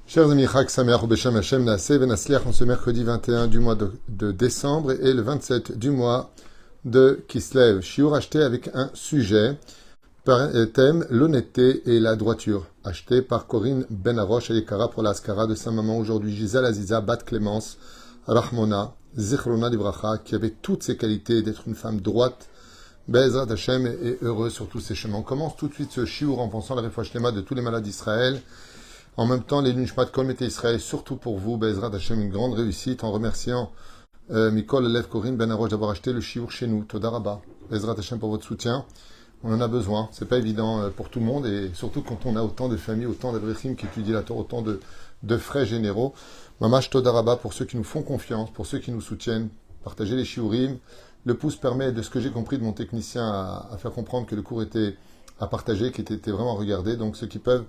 Chers amis, Chag Sameach Ubeshem Hashem Naaseh Venasliach en ce mercredi 21 du mois de décembre et le 27 du mois de Kislev. Shiur acheté avec un sujet, thème l'honnêteté et la droiture. Acheté par Corinne Benaroche et Ekara pour l'Askara de sa maman aujourd'hui, Gisèle Aziza Bat Clémence Rahmona Zichrona Libracha, qui avait toutes ses qualités d'être une femme droite, Be'ezrat Hashem et heureuse sur tous ses chemins. On commence tout de suite ce shiur en pensant à la Refouach Shlema de tous les malades d'Israël. En même temps, les Nishmat Kol Mete Israël, surtout pour vous, Be'ezrat Hashem, une grande réussite, en remerciant Mikol Lev Corinne Ben Arosh d'avoir acheté le shiur chez nous. Toda Rabba. Be'ezrat Hashem pour votre soutien. On en a besoin. C'est pas évident pour tout le monde, et surtout quand on a autant de familles, autant d'Avrechim qui étudient la Torah, autant de frais généraux. Mamash Toda Rabba pour ceux qui nous font confiance, pour ceux qui nous soutiennent. Partagez les shiurim. Le pouce permet, de ce que j'ai compris de mon technicien, à faire comprendre que le cours était à partager, qui était vraiment regardé. Donc ceux qui peuvent,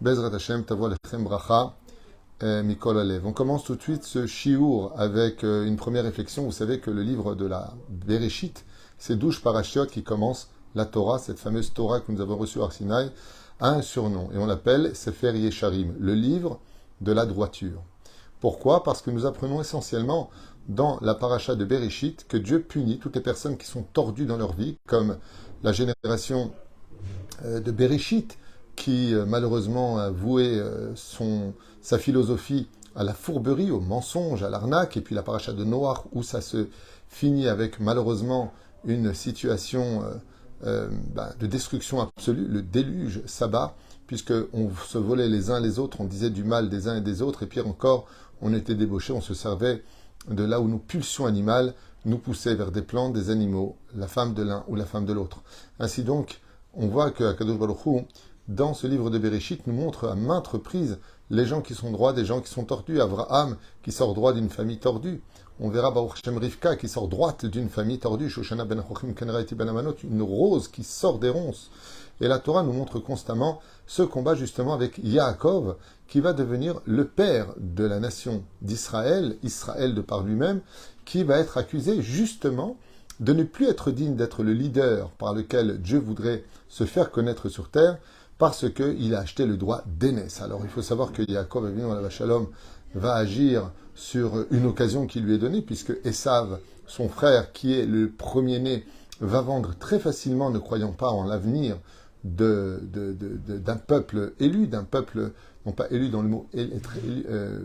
Bezrat Hashem, Tavua Lechem Bracha, Mikol Alev. On commence tout de suite ce shiur avec une première réflexion. Vous savez que le livre de la Bereshit, c'est 12 parashiot qui commencent la Torah, cette fameuse Torah que nous avons reçue à Sinaï, a un surnom. Et on l'appelle Sefer Yesharim, le livre de la droiture. Pourquoi ? Parce que nous apprenons essentiellement dans la paracha de Bereshit que Dieu punit toutes les personnes qui sont tordues dans leur vie, comme la génération de Bereshit, qui malheureusement a voué sa philosophie à la fourberie, au mensonge, à l'arnaque, et puis la paracha de Noach, où ça se finit avec malheureusement une situation de destruction absolue, le déluge s'abat, puisqu'on se volait les uns les autres, on disait du mal des uns et des autres, et pire encore, on était débauchés, on se servait de là où nos pulsions animales nous poussaient vers des plantes, des animaux, la femme de l'un ou la femme de l'autre. Ainsi donc, on voit que Akadosh Baruch Hu, dans ce livre de Bereshit, nous montre à maintes reprises les gens qui sont droits, des gens qui sont tordus. Abraham, qui sort droit d'une famille tordue. On verra Baruch Hashem Rivka, qui sort droite d'une famille tordue. Shoshana ben Chochim Kenraiti ben Amanot, une rose qui sort des ronces. Et la Torah nous montre constamment ce combat justement avec Yaakov, qui va devenir le père de la nation d'Israël, Israël de par lui-même, qui va être accusé justement de ne plus être digne d'être le leader par lequel Dieu voudrait se faire connaître sur terre, parce qu'il a acheté le droit d'aînesse. Alors il faut savoir que Yaakov, évidemment, la Shalom, va agir sur une occasion qui lui est donnée, puisque Esav, son frère, qui est le premier-né, va vendre très facilement, ne croyant pas en l'avenir d'un peuple élu, d'un peuple, non pas élu dans le mot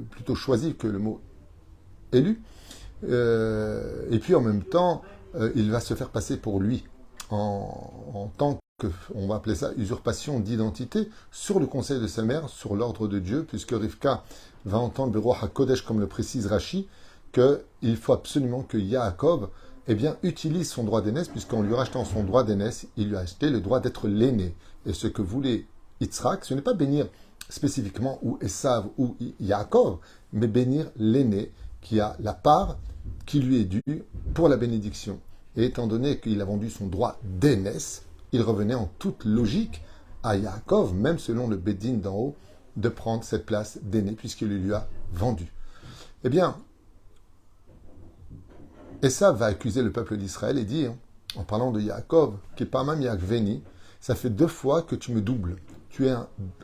plutôt choisi que le mot élu, et puis en même temps, il va se faire passer pour lui, en tant que, on va appeler ça usurpation d'identité, sur le conseil de sa mère, sur l'ordre de Dieu, puisque Rivka va entendre Beruach HaKodesh, comme le précise Rashi, qu'il faut absolument que Yaakov utilise son droit d'aînesse, puisqu'en lui rachetant son droit d'aînesse, il lui a acheté le droit d'être l'aîné. Et ce que voulait Yitzhak, ce n'est pas bénir spécifiquement ou Esav ou Yaakov, mais bénir l'aîné qui a la part qui lui est due pour la bénédiction. Et étant donné qu'il a vendu son droit d'aînesse, il revenait en toute logique à Yaakov, même selon le Bédine d'en haut, de prendre cette place d'aîné, puisqu'il lui a vendu. Eh bien, Esav va accuser le peuple d'Israël et dire, en parlant de Yaakov, qui est pas même Yaakveni, ça fait 2 fois que tu me doubles. Tu es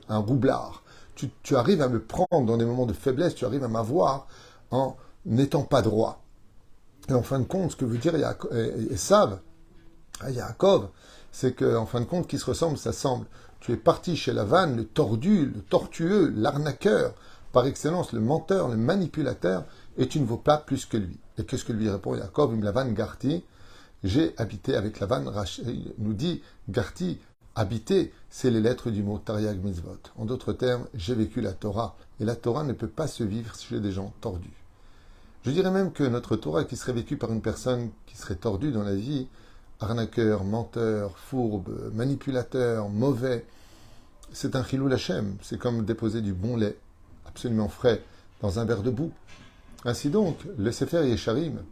un roublard. Tu arrives à me prendre dans des moments de faiblesse, tu arrives à m'avoir en n'étant pas droit. Et en fin de compte, ce que veut dire Esav à Yaakov, c'est qu'en fin de compte, qui se ressemble, ça semble. Tu es parti chez Lavan, le tordu, le tortueux, l'arnaqueur, par excellence, le menteur, le manipulateur, et tu ne vaux pas plus que lui. Et qu'est-ce que lui répond Yaakov? Lavan Garti, j'ai habité avec Lavan, nous dit Garti, habiter, c'est les lettres du mot Tariag Mitzvot. En d'autres termes, j'ai vécu la Torah, et la Torah ne peut pas se vivre chez des gens tordus. Je dirais même que notre Torah qui serait vécue par une personne qui serait tordue dans la vie, arnaqueur, menteur, fourbe, manipulateur, mauvais, c'est un chilul Hashem. C'est comme déposer du bon lait, absolument frais, dans un verre de boue. Ainsi donc, le Sefer Yesharim,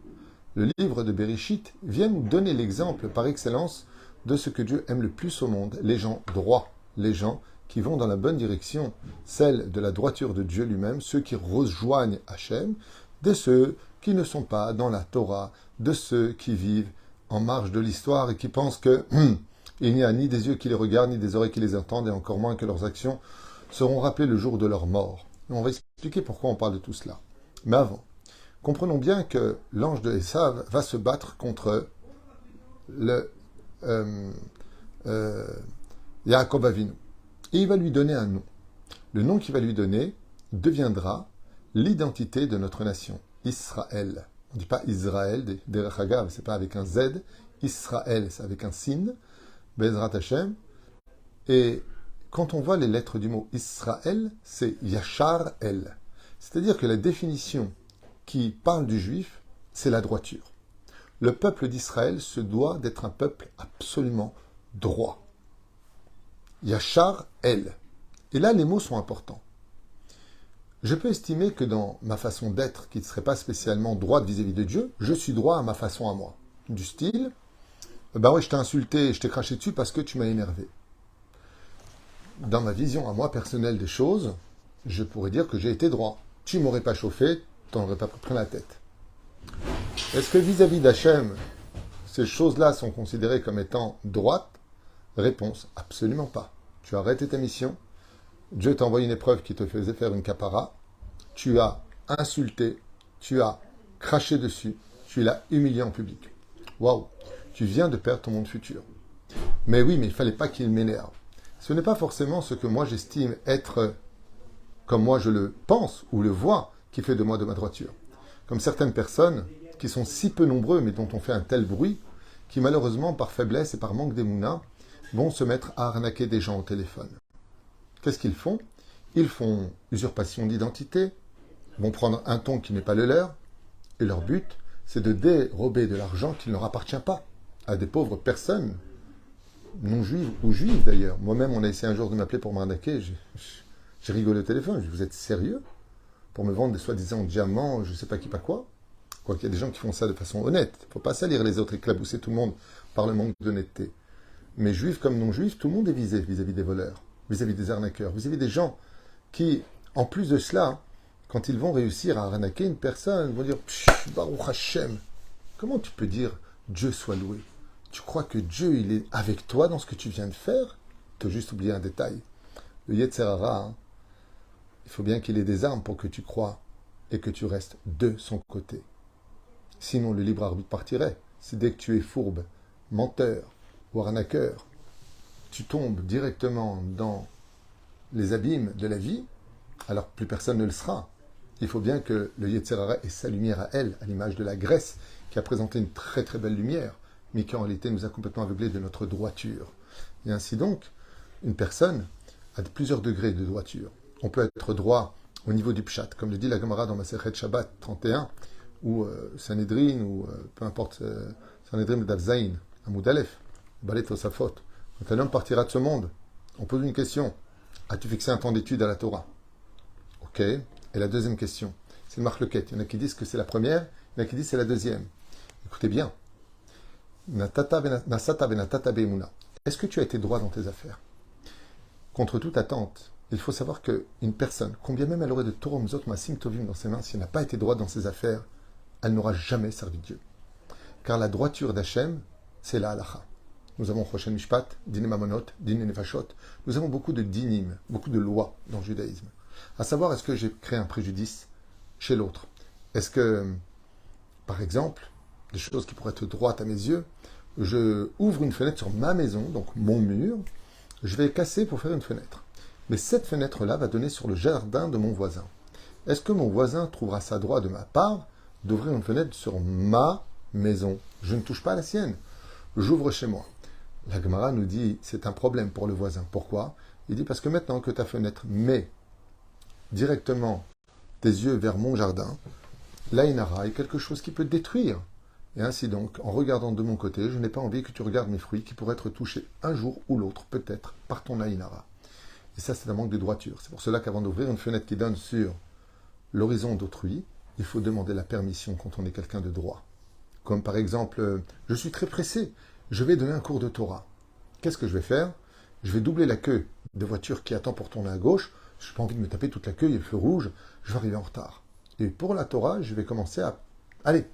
le livre de Bereshit, vient nous donner l'exemple par excellence de ce que Dieu aime le plus au monde, les gens droits, les gens qui vont dans la bonne direction, celle de la droiture de Dieu lui-même, ceux qui rejoignent Hashem, de ceux qui ne sont pas dans la Torah, de ceux qui vivent en marge de l'histoire et qui pensent que il n'y a ni des yeux qui les regardent, ni des oreilles qui les entendent, et encore moins que leurs actions seront rappelées le jour de leur mort. Et on va expliquer pourquoi on parle de tout cela. Mais avant, comprenons bien que l'ange de Esav va se battre contre le euh, Yaakov Avinu. Et il va lui donner un nom. Le nom qu'il va lui donner deviendra l'identité de notre nation, Israël. On ne dit pas Israël, Derech Hagav, c'est pas avec un Z. Israël, c'est avec un sin, Bezrat Hashem. Et quand on voit les lettres du mot Israël, c'est Yachar El. C'est-à-dire que la définition qui parle du juif, c'est la droiture. Le peuple d'Israël se doit d'être un peuple absolument droit. Yachar El. Et là, les mots sont importants. Je peux estimer que dans ma façon d'être, qui ne serait pas spécialement droite vis-à-vis de Dieu, je suis droit à ma façon à moi. Du style, bah ouais, je t'ai insulté, je t'ai craché dessus parce que tu m'as énervé. Dans ma vision à moi personnelle des choses, je pourrais dire que j'ai été droit. Tu m'aurais pas chauffé, t'en aurais pas pris la tête. Est-ce que vis-à-vis d'Hachem, ces choses-là sont considérées comme étant droites? Réponse, absolument pas. Tu as arrêté ta mission, Dieu t'a envoyé une épreuve qui te faisait faire une capara, tu as insulté, tu as craché dessus, tu l'as humilié en public. Waouh, tu viens de perdre ton monde futur. Mais oui, mais il ne fallait pas qu'il m'énerve. Ce n'est pas forcément ce que moi j'estime être, comme moi je le pense ou le vois, qui fait de moi de ma droiture. Comme certaines personnes qui sont si peu nombreux, mais dont on fait un tel bruit, qui malheureusement, par faiblesse et par manque d'émouna, vont se mettre à arnaquer des gens au téléphone. Qu'est-ce qu'ils font? Ils font usurpation d'identité, vont prendre un ton qui n'est pas le leur, et leur but, c'est de dérober de l'argent qui ne leur appartient pas à des pauvres personnes, non juives ou juives d'ailleurs. Moi-même, on a essayé un jour de m'appeler pour m'arnaquer, j'ai rigolé au téléphone, je dis, vous êtes sérieux? Pour me vendre des soi-disant diamants, je ne sais pas qui, pas quoi. Quoiqu'il y a des gens qui font ça de façon honnête. Il ne faut pas salir les autres, éclabousser tout le monde par le manque d'honnêteté. Mais juifs comme non-juifs, tout le monde est visé vis-à-vis des voleurs, vis-à-vis des arnaqueurs, vis-à-vis des gens qui, en plus de cela, quand ils vont réussir à arnaquer une personne, vont dire « Baruch Hashem ». Comment tu peux dire « Dieu soit loué » ? Tu crois que Dieu, il est avec toi dans ce que tu viens de faire ? Tu as juste oublié un détail. Le Yetzer Hara, il faut bien qu'il ait des armes pour que tu crois et que tu restes de son côté. Sinon, le libre arbitre partirait. C'est dès que tu es fourbe, menteur ou arnaqueur, tu tombes directement dans les abîmes de la vie, alors plus personne ne le sera. Il faut bien que le Yetzer Hara ait sa lumière à elle, à l'image de la Grèce, qui a présenté une très très belle lumière, mais qui en réalité nous a complètement aveuglés de notre droiture. Et ainsi donc, une personne a plusieurs degrés de droiture. On peut être droit au niveau du Pshat, comme le dit la Gemara dans Masechet Shabbat 31, ou Sanhedrin, ou peu importe, Sanhedrin d'Avzaïn, Amoud Aleph, Balet Tosafot. Quand un homme partira de ce monde, on pose une question. As-tu fixé un temps d'étude à la Torah? Ok. Et la deuxième question, c'est le marloquette. Il y en a qui disent que c'est la première, il y en a qui disent que c'est la deuxième. Écoutez bien. Est-ce que tu as été droit dans tes affaires? Contre toute attente, il faut savoir qu'une personne, combien même elle aurait de Torah Mzot Masim Tovim dans ses mains, si elle n'a pas été droite dans ses affaires, elle n'aura jamais servi Dieu. Car la droiture d'Hachem, c'est la halacha. Nous avons Choshen Mishpat, Dine Mamonot, Dine Nefashot. Nous avons beaucoup de dinim, beaucoup de lois dans le judaïsme. À savoir, est-ce que j'ai créé un préjudice chez l'autre? Est-ce que, par exemple, des choses qui pourraient être droites à mes yeux, je ouvre une fenêtre sur ma maison, donc mon mur, je vais casser pour faire une fenêtre. Mais cette fenêtre-là va donner sur le jardin de mon voisin. Est-ce que mon voisin trouvera ça droit de ma part d'ouvrir une fenêtre sur ma maison? Je ne touche pas à la sienne. J'ouvre chez moi. La Gemara nous dit c'est un problème pour le voisin. Pourquoi? Il dit parce que maintenant que ta fenêtre met directement tes yeux vers mon jardin, l'Ainara est quelque chose qui peut détruire. Et ainsi donc, en regardant de mon côté, je n'ai pas envie que tu regardes mes fruits qui pourraient être touchés un jour ou l'autre, peut-être, par ton Aïnara. Et ça, c'est un manque de droiture. C'est pour cela qu'avant d'ouvrir une fenêtre qui donne sur l'horizon d'autrui, il faut demander la permission quand on est quelqu'un de droit. Comme par exemple, je suis très pressé, je vais donner un cours de Torah. Qu'est-ce que je vais faire? Je vais doubler la queue de voiture qui attend pour tourner à gauche. Je n'ai pas envie de me taper toute la queue, il y a le feu rouge, je vais arriver en retard. Et pour la Torah, je vais commencer à... Allez,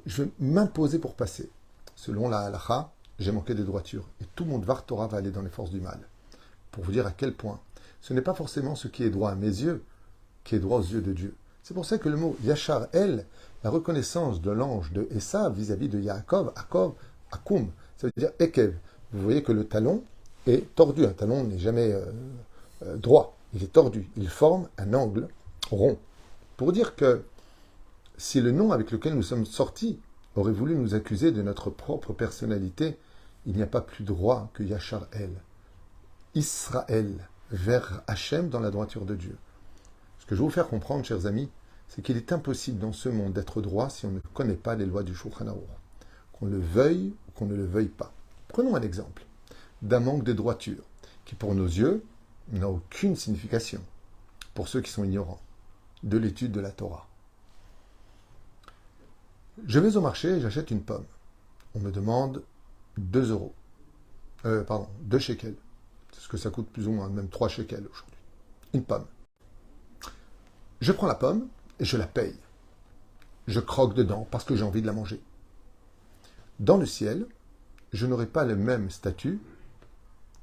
je vais m'imposer pour passer. Selon la halacha, j'ai manqué de droiture. Et tout mon dvar Torah va aller dans les forces du mal. Pour vous dire à quel point ce n'est pas forcément ce qui est droit à mes yeux qui est droit aux yeux de Dieu. C'est pour ça que le mot Yachar El, la reconnaissance de l'ange de Esav vis-à-vis de Yaakov, Akov, Akum, ça veut dire Ekev. Vous voyez que le talon est tordu. Un talon n'est jamais droit, il est tordu. Il forme un angle rond. Pour dire que si le nom avec lequel nous sommes sortis aurait voulu nous accuser de notre propre personnalité, il n'y a pas plus droit que Yachar El. Israël, vers Hachem dans la droiture de Dieu. Ce que je veux vous faire comprendre, chers amis, c'est qu'il est impossible dans ce monde d'être droit si on ne connaît pas les lois du Shulchan Aruch. Qu'on le veuille ou qu'on ne le veuille pas. Prenons un exemple d'un manque de droiture qui, pour nos yeux, n'a aucune signification, pour ceux qui sont ignorants, de l'étude de la Torah. Je vais au marché et j'achète une pomme. On me demande 2 euros. 2 shekels. C'est ce que ça coûte plus ou moins, même 3 shekels aujourd'hui. Une pomme. Je prends la pomme et je la paye. Je croque dedans parce que j'ai envie de la manger. Dans le ciel, je n'aurai pas le même statut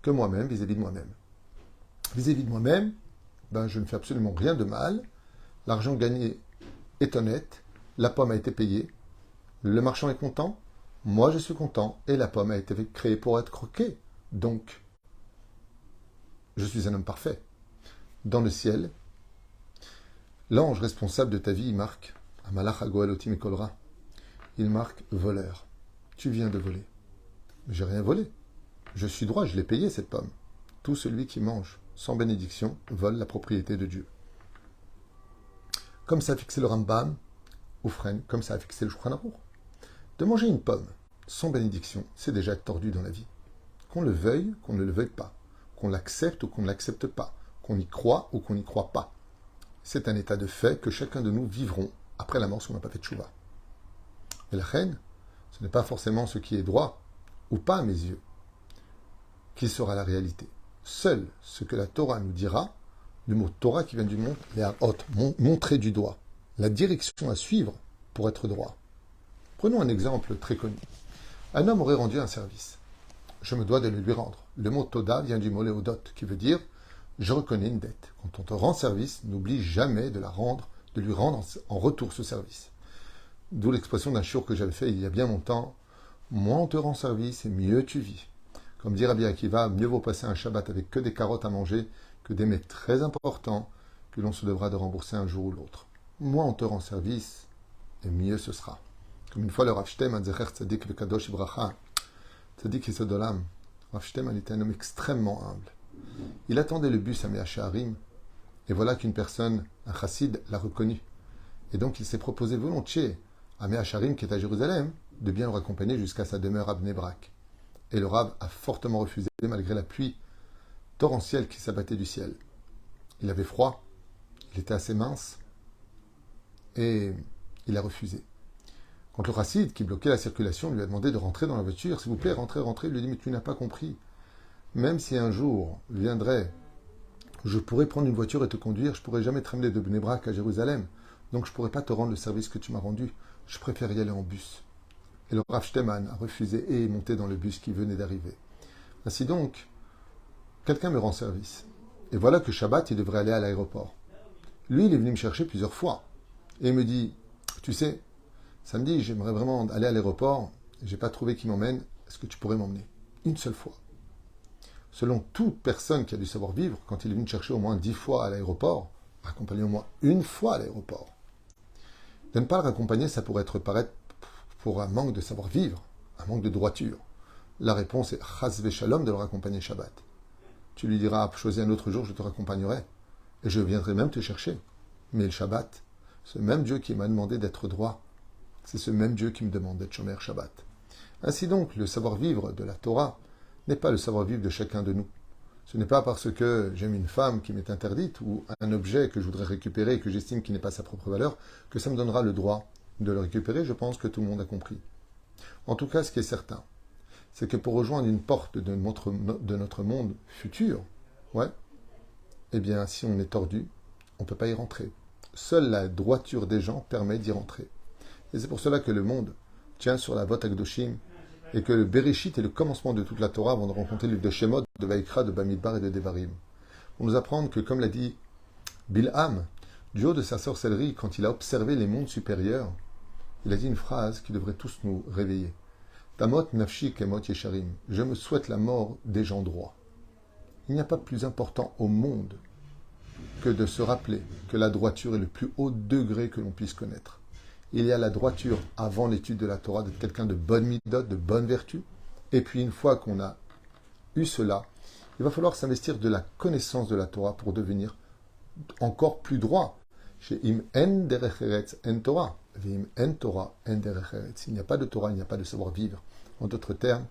que moi-même vis-à-vis de moi-même. Vis-à-vis de moi-même, je ne fais absolument rien de mal. L'argent gagné est honnête. La pomme a été payée. Le marchand est content. Moi, je suis content. Et la pomme a été créée pour être croquée. Donc, je suis un homme parfait. Dans le ciel, l'ange responsable de ta vie, il marque Amalach Agoalotim Ekolra. Il marque voleur. Tu viens de voler. Mais j'ai rien volé. Je suis droit, je l'ai payé cette pomme. Tout celui qui mange sans bénédiction vole la propriété de Dieu. Comme ça a fixé le Rambam, ou Fren, comme ça a fixé le Shulchan Aruch. De manger une pomme sans bénédiction, c'est déjà être tordu dans la vie. Qu'on le veuille, qu'on ne le veuille pas. Qu'on l'accepte ou qu'on ne l'accepte pas. Qu'on y croit ou qu'on n'y croit pas. C'est un état de fait que chacun de nous vivrons après la mort si on n'a pas fait de tchouva. Et la reine, ce n'est pas forcément ce qui est droit, ou pas à mes yeux, qui sera la réalité. Seul ce que la Torah nous dira, le mot Torah qui vient du mot, montrer du doigt, la direction à suivre pour être droit. Prenons un exemple très connu. Un homme aurait rendu un service. Je me dois de le lui rendre. Le mot Toda vient du mot Léodot, qui veut dire je reconnais une dette. Quand on te rend service, n'oublie jamais de lui rendre en retour ce service. D'où l'expression d'un shiur que j'avais fait il y a bien longtemps. Moins on te rend service et mieux tu vis. Comme dit Rabbi Akiva, mieux vaut passer un Shabbat avec que des carottes à manger que des mets très importants que l'on se devra de rembourser un jour ou l'autre. Moins on te rend service et mieux ce sera. Comme une fois le Rav Shtem, un Zecher Tzadik le Kadosh Ibracha, Tzadik Yesod Olam, Rav Shtem était un homme extrêmement humble. Il attendait le bus à Mea Shearim, et voilà qu'une personne, un chassid, l'a reconnu. Et donc il s'est proposé volontiers à Mea Shearim, qui est à Jérusalem, de bien le raccompagner jusqu'à sa demeure à Bnei Brak. Et le Rav a fortement refusé, malgré la pluie torrentielle qui s'abattait du ciel. Il avait froid, il était assez mince, et il a refusé. Quand le chassid, qui bloquait la circulation, lui a demandé de rentrer dans la voiture, s'il vous plaît, rentrez, il lui a dit, mais tu n'as pas compris. Même si un jour viendrait, je pourrais prendre une voiture et te conduire, je ne pourrais jamais te ramener de Bnei Brak à Jérusalem, donc je ne pourrais pas te rendre le service que tu m'as rendu. Je préfère y aller en bus. Et le Rav Shteman a refusé et est monté dans le bus qui venait d'arriver. Ainsi donc, quelqu'un me rend service. Et voilà que Shabbat, il devrait aller à l'aéroport. Lui, il est venu me chercher plusieurs fois. Et il me dit, tu sais, samedi, j'aimerais vraiment aller à l'aéroport, je n'ai pas trouvé qui m'emmène, est-ce que tu pourrais m'emmener? Une seule fois. Selon toute personne qui a du savoir-vivre, quand il est venu me chercher au moins 10 fois à l'aéroport, raccompagner au moins une fois à l'aéroport. De ne pas le raccompagner, ça pourrait paraître pour un manque de savoir-vivre, un manque de droiture. La réponse est chas v'shalom de le raccompagner Shabbat. Tu lui diras, choisis un autre jour, je te raccompagnerai, et je viendrai même te chercher. Mais le Shabbat, ce même Dieu qui m'a demandé d'être droit, c'est ce même Dieu qui me demande d'être Shomer Shabbat. Ainsi donc, le savoir-vivre de la Torah n'est pas le savoir-vivre de chacun de nous. Ce n'est pas parce que j'aime une femme qui m'est interdite ou un objet que je voudrais récupérer et que j'estime qu'il n'est pas sa propre valeur que ça me donnera le droit de le récupérer. Je pense que tout le monde a compris. En tout cas, ce qui est certain, c'est que pour rejoindre une porte de notre monde futur, eh bien, si on est tordu, on ne peut pas y rentrer. Seule la droiture des gens permet d'y rentrer. Et c'est pour cela que le monde tient sur la vote Akdoshim et que le Bereshit est le commencement de toute la Torah avant de rencontrer le livre de Shemot, de Vaikra, de Bamidbar et de Devarim. Pour nous apprendre que, comme l'a dit Bilham, Du haut de sa sorcellerie, quand il a observé les mondes supérieurs, il a dit une phrase qui devrait tous nous réveiller. Tamot nafshi kemot yesharim. Je me souhaite la mort des gens droits. Il n'y a pas plus important au monde que de se rappeler que la droiture est le plus haut degré que l'on puisse connaître. Il y a la droiture avant l'étude de la Torah, d'être quelqu'un de bonne midot, de bonne vertu. Et puis une fois qu'on a eu cela, il va falloir s'investir de la connaissance de la Torah pour devenir encore plus droit. Chez Im en derech eretz en Torah. Vim en Torah en derech eretz. Il n'y a pas de Torah, il n'y a pas de savoir-vivre. En d'autres termes,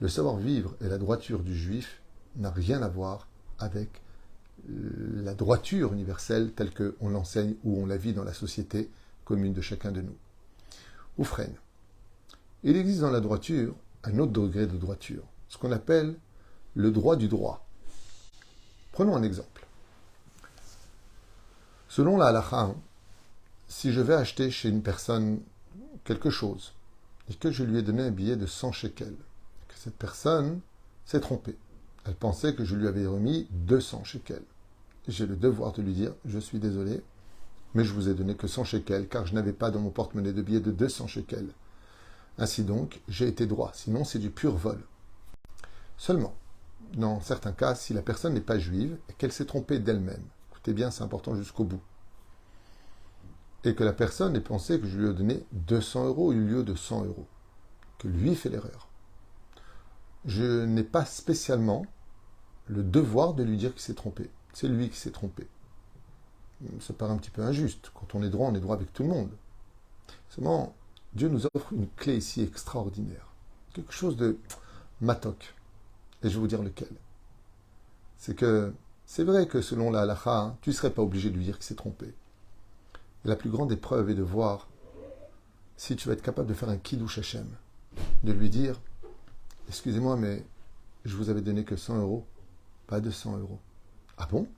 le savoir-vivre et la droiture du juif n'a rien à voir avec la droiture universelle telle qu'on l'enseigne ou on la vit dans la société commune de chacun de nous. Oufren. Il existe dans la droiture un autre degré de droiture, ce qu'on appelle le droit du droit. Prenons un exemple. Selon la halakha, si je vais acheter chez une personne quelque chose et que je lui ai donné un billet de 100 shekels, que cette personne s'est trompée, elle pensait que je lui avais remis 200 shekels. J'ai le devoir de lui dire, je suis désolé, mais je vous ai donné que 100 shekels, car je n'avais pas dans mon porte-monnaie de billets de 200 shekels. Ainsi donc, j'ai été droit, sinon c'est du pur vol. Seulement, dans certains cas, si la personne n'est pas juive et qu'elle s'est trompée d'elle-même, écoutez bien, c'est important jusqu'au bout, et que la personne ait pensé que je lui ai donné 200 euros au lieu de 100 euros, que lui fait l'erreur, je n'ai pas spécialement le devoir de lui dire qu'il s'est trompé. C'est lui qui s'est trompé. Ça paraît un petit peu injuste. Quand on est droit avec tout le monde. Seulement, Dieu nous offre une clé ici extraordinaire. Quelque chose de matok. Et je vais vous dire lequel. C'est que, c'est vrai que selon la halakha, tu ne serais pas obligé de lui dire qu'il s'est trompé. Et la plus grande épreuve est de voir si tu vas être capable de faire un kiddush Hashem. De lui dire, excusez-moi, mais je vous avais donné que 100 euros, pas 200 euros. Ah bon?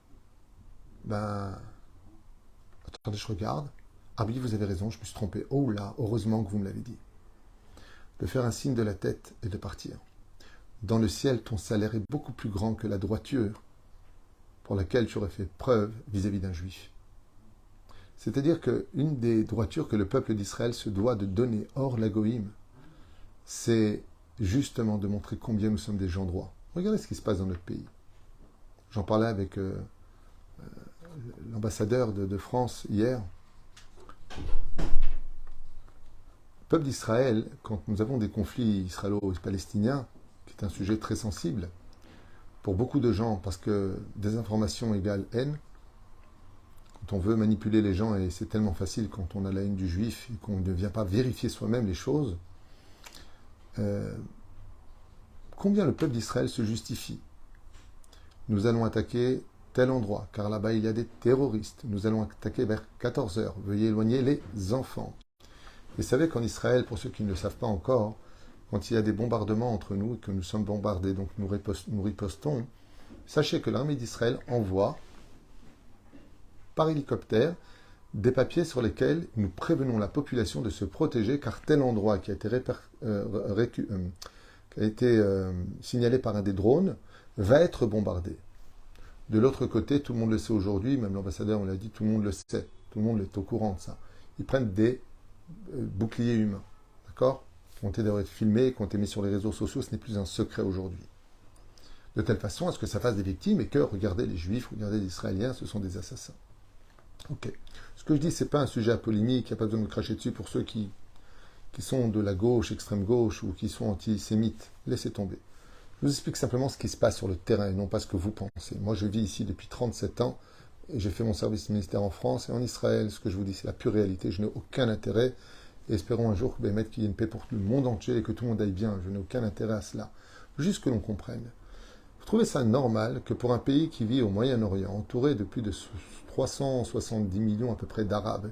Attendez, je regarde. Ah oui, vous avez raison, je me suis trompé. Oh là, heureusement que vous me l'avez dit. De faire un signe de la tête et de partir. Dans le ciel, ton salaire est beaucoup plus grand que la droiture pour laquelle tu aurais fait preuve vis-à-vis d'un juif. C'est-à-dire qu'une des droitures que le peuple d'Israël se doit de donner hors l'agoïm, c'est justement de montrer combien nous sommes des gens droits. Regardez ce qui se passe dans notre pays. J'en parlais avec l'ambassadeur de France hier. Le peuple d'Israël, quand nous avons des conflits israélo-palestiniens, qui est un sujet très sensible pour beaucoup de gens, parce que désinformation égale haine, quand on veut manipuler les gens, et c'est tellement facile quand on a la haine du juif et qu'on ne vient pas vérifier soi-même les choses, combien le peuple d'Israël se justifie. Nous allons attaquer tel endroit, car là-bas il y a des terroristes. Nous allons attaquer vers 14 heures. Veuillez éloigner les enfants. Et savez qu'en Israël, pour ceux qui ne le savent pas encore, quand il y a des bombardements entre nous et que nous sommes bombardés, donc nous ripostons, sachez que l'armée d'Israël envoie par hélicoptère des papiers sur lesquels nous prévenons la population de se protéger, car tel endroit qui a été signalé par un des drones va être bombardé. De l'autre côté, tout le monde le sait aujourd'hui, même l'ambassadeur on l'a dit, tout le monde le sait, tout le monde est au courant de ça. Ils prennent des boucliers humains, d'accord? Qui ont été d'ailleurs filmés, qui ont été mis sur les réseaux sociaux, ce n'est plus un secret aujourd'hui. De telle façon à ce que ça fasse des victimes et que, regardez les Juifs, regardez les Israéliens, ce sont des assassins. Ok. Ce que je dis, c'est pas un sujet à polémique, il n'y a pas besoin de me cracher dessus pour ceux qui sont de la gauche, extrême gauche, ou qui sont antisémites. Laissez tomber. Je vous explique simplement ce qui se passe sur le terrain et non pas ce que vous pensez. Moi, je vis ici depuis 37 ans et j'ai fait mon service militaire en France et en Israël. Ce que je vous dis, c'est la pure réalité. Je n'ai aucun intérêt. Et espérons un jour qu'il y ait une paix pour tout le monde entier et que tout le monde aille bien. Je n'ai aucun intérêt à cela. Juste que l'on comprenne. Vous trouvez ça normal que pour un pays qui vit au Moyen-Orient, entouré de plus de 370 millions à peu près d'Arabes,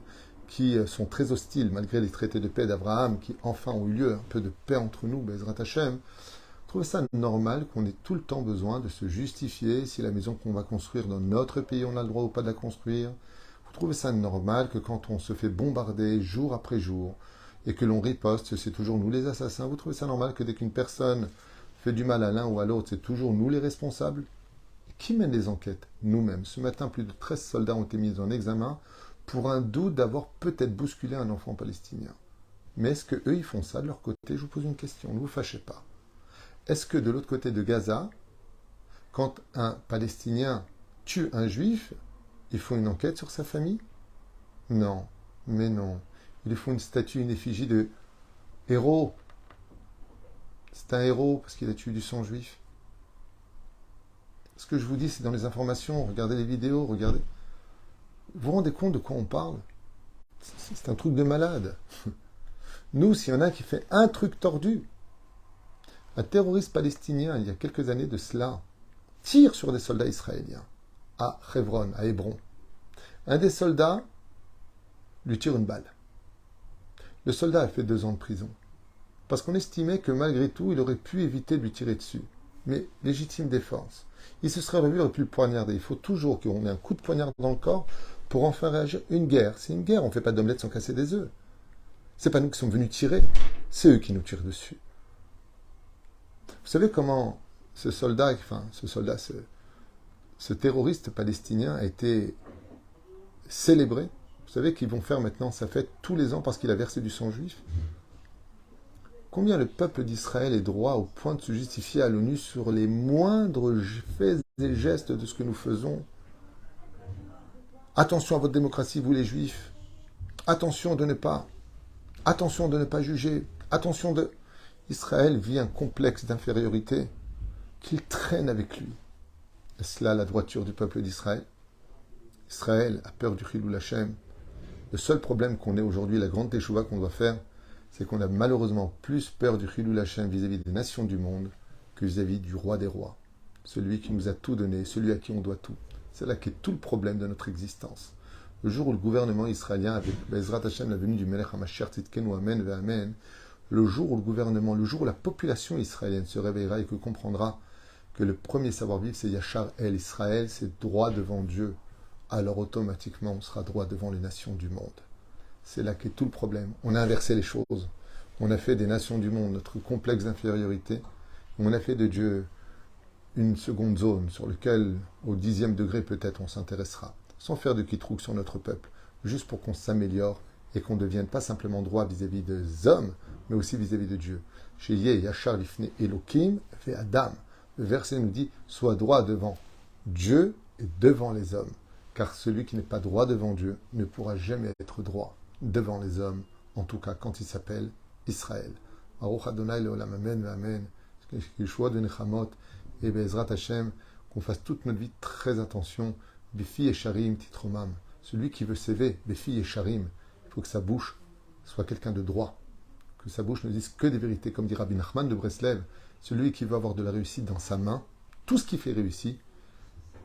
qui sont très hostiles malgré les traités de paix d'Abraham, qui enfin ont eu lieu, un peu de paix entre nous, Bezrat Hashem, trouvez ça normal qu'on ait tout le temps besoin de se justifier si la maison qu'on va construire dans notre pays, on a le droit ou pas de la construire? Vous trouvez ça normal que quand on se fait bombarder jour après jour et que l'on riposte, c'est toujours nous les assassins? Vous trouvez ça normal que dès qu'une personne fait du mal à l'un ou à l'autre, c'est toujours nous les responsables? Qui mène les enquêtes? Nous-mêmes. Ce matin, plus de 13 soldats ont été mis en examen pour un doute d'avoir peut-être bousculé un enfant palestinien. Mais est-ce que eux ils font ça de leur côté? Je vous pose une question, ne vous fâchez pas. Est-ce que de l'autre côté de Gaza, quand un Palestinien tue un Juif, ils font une enquête sur sa famille? Non, mais non. Ils lui font une statue, une effigie de héros. C'est un héros parce qu'il a tué du sang juif. Ce que je vous dis, c'est dans les informations. Regardez les vidéos, regardez. Vous vous rendez compte de quoi on parle? C'est un truc de malade. Nous, s'il y en a qui fait un truc tordu, un terroriste palestinien, il y a quelques années de cela, tire sur des soldats israéliens à Hebron, à Hébron. Un des soldats lui tire une balle. Le soldat a fait 2 ans de prison. Parce qu'on estimait que malgré tout, il aurait pu éviter de lui tirer dessus. Mais légitime défense. Il se serait revu, il aurait pu le poignarder. Il faut toujours qu'on ait un coup de poignard dans le corps pour enfin réagir. Une guerre, c'est une guerre. On ne fait pas d'omelette sans casser des œufs. C'est pas nous qui sommes venus tirer, c'est eux qui nous tirent dessus. Vous savez comment ce terroriste palestinien a été célébré? Vous savez qu'ils vont faire maintenant sa fête tous les ans parce qu'il a versé du sang juif? Combien le peuple d'Israël est droit au point de se justifier à l'ONU sur les moindres faits et gestes de ce que nous faisons? Attention à votre démocratie, vous les juifs. Attention de ne pas juger. Attention de... Israël vit un complexe d'infériorité qu'il traîne avec lui. Est-ce là la droiture du peuple d'Israël? Israël a peur du Chilul Hashem. Le seul problème qu'on ait aujourd'hui, la grande teshuva qu'on doit faire, c'est qu'on a malheureusement plus peur du Chilul Hashem vis-à-vis des nations du monde que vis-à-vis du roi des rois. Celui qui nous a tout donné, celui à qui on doit tout. C'est là qu'est tout le problème de notre existence. Le jour où le gouvernement israélien, avec Bezrat Hashem, la venue du Melech HaMashiach, Tzidkenu Amen ve Amen, le jour où la population israélienne se réveillera et que comprendra que le premier savoir-vivre, c'est Yachar El Israël, c'est droit devant Dieu, alors automatiquement on sera droit devant les nations du monde. C'est là qu'est tout le problème. On a inversé les choses. On a fait des nations du monde notre complexe d'infériorité. On a fait de Dieu une seconde zone sur laquelle, au 10e degré peut-être, on s'intéressera, sans faire de quitrouk sur notre peuple, juste pour qu'on s'améliore et qu'on ne devienne pas simplement droit vis-à-vis des hommes, mais aussi vis-à-vis de Dieu. Chez Yeh Yachar Lifne Elohim fait Adam. Le verset nous dit « Sois droit devant Dieu et devant les hommes, car celui qui n'est pas droit devant Dieu ne pourra jamais être droit devant les hommes, en tout cas quand il s'appelle Israël. » Baruch Adonai leolam amen ve amen. Yeshua de Nechamot et Bezrat Hashem, qu'on fasse toute notre vie très attention. Befi Yesharim titromam. Celui qui veut s'élever, Befi Yesharim, il faut que sa bouche soit quelqu'un de droit. Que sa bouche ne dise que des vérités, comme dit Rabbi Nachman de Breslev, celui qui veut avoir de la réussite dans sa main, tout ce qui fait réussir,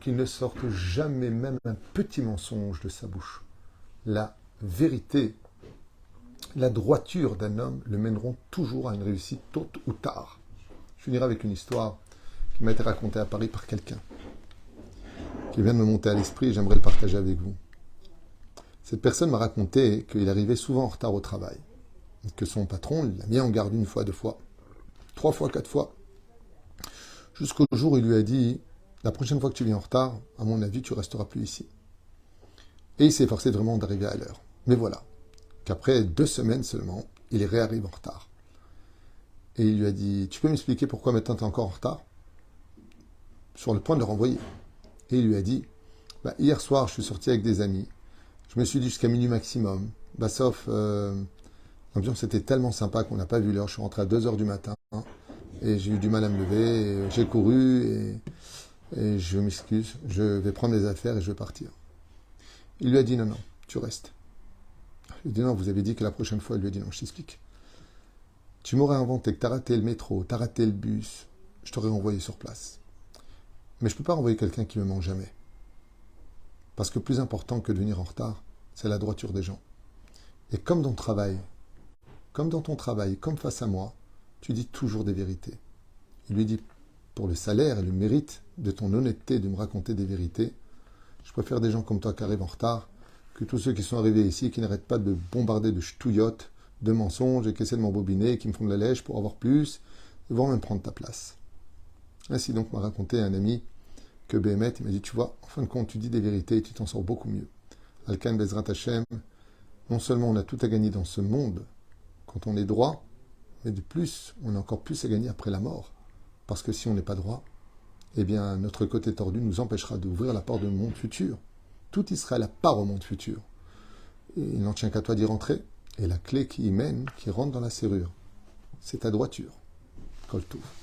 qu'il ne sorte jamais même un petit mensonge de sa bouche. La vérité, la droiture d'un homme le mèneront toujours à une réussite tôt ou tard. Je finirai avec une histoire qui m'a été racontée à Paris par quelqu'un, qui vient de me monter à l'esprit et j'aimerais le partager avec vous. Cette personne m'a raconté qu'il arrivait souvent en retard au travail, que son patron l'a mis en garde 1 fois, 2 fois, 3 fois, 4 fois, jusqu'au jour où il lui a dit « La prochaine fois que tu viens en retard, à mon avis, tu resteras plus ici. » Et il s'est efforcé vraiment d'arriver à l'heure. Mais voilà, qu'après 2 semaines seulement, il réarrive en retard. Et il lui a dit « Tu peux m'expliquer pourquoi maintenant tu es encore en retard ?» Sur le point de le renvoyer. Et il lui a dit « Hier soir, je suis sorti avec des amis. Je me suis dit jusqu'à minuit maximum. Sauf... l'ambiance était tellement sympa qu'on n'a pas vu l'heure. Je suis rentré à 2h du matin et j'ai eu du mal à me lever. J'ai couru et je m'excuse. Je vais prendre des affaires et je vais partir. » Il lui a dit « Non, tu restes. » Il lui a dit « Non, vous avez dit que la prochaine fois. » Il lui a dit « Non, je t'explique. Tu m'aurais inventé que tu as raté le métro, tu as raté le bus. Je t'aurais envoyé sur place. Mais je ne peux pas renvoyer quelqu'un qui ne me manque jamais. Parce que plus important que de venir en retard, c'est la droiture des gens. Et comme dans ton travail, comme face à moi, tu dis toujours des vérités. Il lui dit, pour le salaire et le mérite de ton honnêteté de me raconter des vérités, je préfère des gens comme toi qui arrivent en retard que tous ceux qui sont arrivés ici et qui n'arrêtent pas de bombarder de ch'touillottes, de mensonges et qui essaient de m'embobiner, qui me font de la lèche pour avoir plus, ils vont même prendre ta place. Ainsi donc m'a raconté un ami que Béhémet, il m'a dit, tu vois, en fin de compte, tu dis des vérités et tu t'en sors beaucoup mieux. Alkan Bezrat Hashem, non seulement on a tout à gagner dans ce monde, quand on est droit, mais de plus, on a encore plus à gagner après la mort. Parce que si on n'est pas droit, eh bien, notre côté tordu nous empêchera d'ouvrir la porte du monde futur. Tout Israël a part au monde futur. Et il n'en tient qu'à toi d'y rentrer. Et la clé qui y mène, qui rentre dans la serrure, c'est ta droiture. Kol Tov.